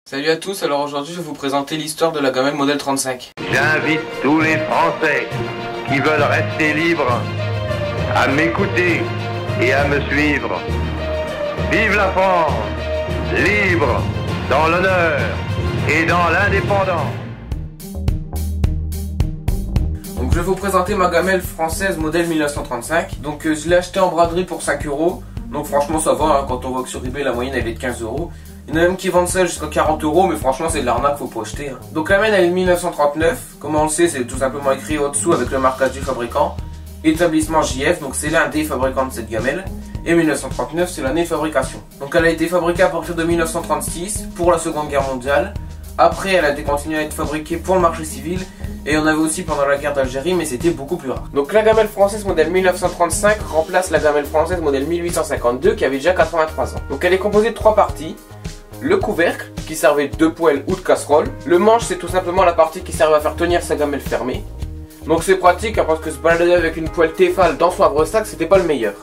Salut à tous, alors aujourd'hui je vais vous présenter l'histoire de la gamelle modèle 35. J'invite tous les Français qui veulent rester libres à m'écouter et à me suivre. Vive la France, libre, dans l'honneur et dans l'indépendance. Donc je vais vous présenter ma gamelle française modèle 1935. Donc je l'ai acheté en braderie pour 5 €. Donc franchement ça va, hein, quand on voit que sur eBay la moyenne elle est de 15 €. Il y en a même qui vendent ça jusqu'à 40 €, mais franchement c'est de l'arnaque, faut pas acheter. Hein. Donc la gamelle elle est de 1939. Comme on le sait, c'est tout simplement écrit au-dessous avec le marquage du fabricant. Établissement JF, donc c'est l'un des fabricants de cette gamelle. Et 1939 c'est l'année de fabrication. Donc elle a été fabriquée à partir de 1936 pour la Seconde Guerre mondiale. Après elle a été continuée à être fabriquée pour le marché civil. Et on avait aussi pendant la guerre d'Algérie, mais c'était beaucoup plus rare. Donc la gamelle française modèle 1935 remplace la gamelle française modèle 1852 qui avait déjà 83 ans. Donc elle est composée de 3 parties. Le couvercle qui servait de poêle ou de casserole. Le manche c'est tout simplement la partie qui servait à faire tenir sa gamelle fermée. Donc c'est pratique hein, parce que se balader avec une poêle Tefal dans son havre-sac c'était pas le meilleur.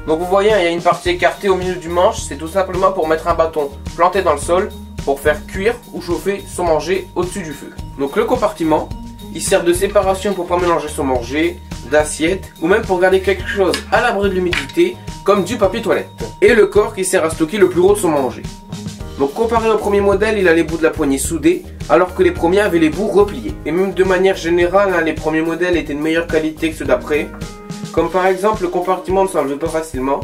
Donc vous voyez, il y a une partie écartée au milieu du manche, c'est tout simplement pour mettre un bâton planté dans le sol pour faire cuire ou chauffer son manger au-dessus du feu. Donc le compartiment, il sert de séparation pour pas mélanger son manger, d'assiette ou même pour garder quelque chose à l'abri de l'humidité comme du papier toilette. Et le corps qui sert à stocker le plus gros de son manger. Donc comparé au premier modèle, il a les bouts de la poignée soudés alors que les premiers avaient les bouts repliés. Et même de manière générale, hein, les premiers modèles étaient de meilleure qualité que ceux d'après. Comme par exemple le compartiment ne s'enlevait pas facilement.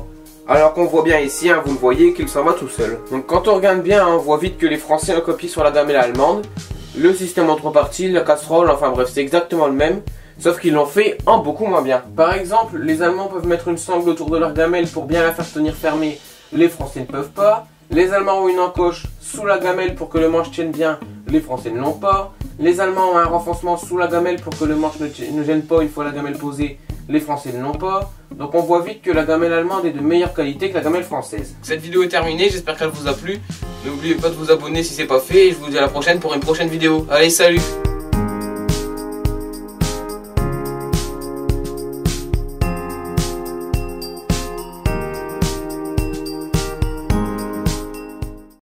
Alors qu'on voit bien ici, hein, vous le voyez, qu'il s'en va tout seul. Donc quand on regarde bien, hein, on voit vite que les Français ont copié sur la gamelle allemande. Le système en 3 parties, la casserole, enfin bref, c'est exactement le même. Sauf qu'ils l'ont fait en beaucoup moins bien. Par exemple, les Allemands peuvent mettre une sangle autour de leur gamelle pour bien la faire tenir fermée. Les Français ne peuvent pas. Les Allemands ont une encoche sous la gamelle pour que le manche tienne bien. Les Français ne l'ont pas. Les Allemands ont un renfoncement sous la gamelle pour que le manche ne gêne pas une fois la gamelle posée. Les Français ne l'ont pas. Donc on voit vite que la gamelle allemande est de meilleure qualité que la gamelle française. Cette vidéo est terminée, j'espère qu'elle vous a plu. N'oubliez pas de vous abonner si c'est pas fait et je vous dis à la prochaine pour une prochaine vidéo. Allez, salut!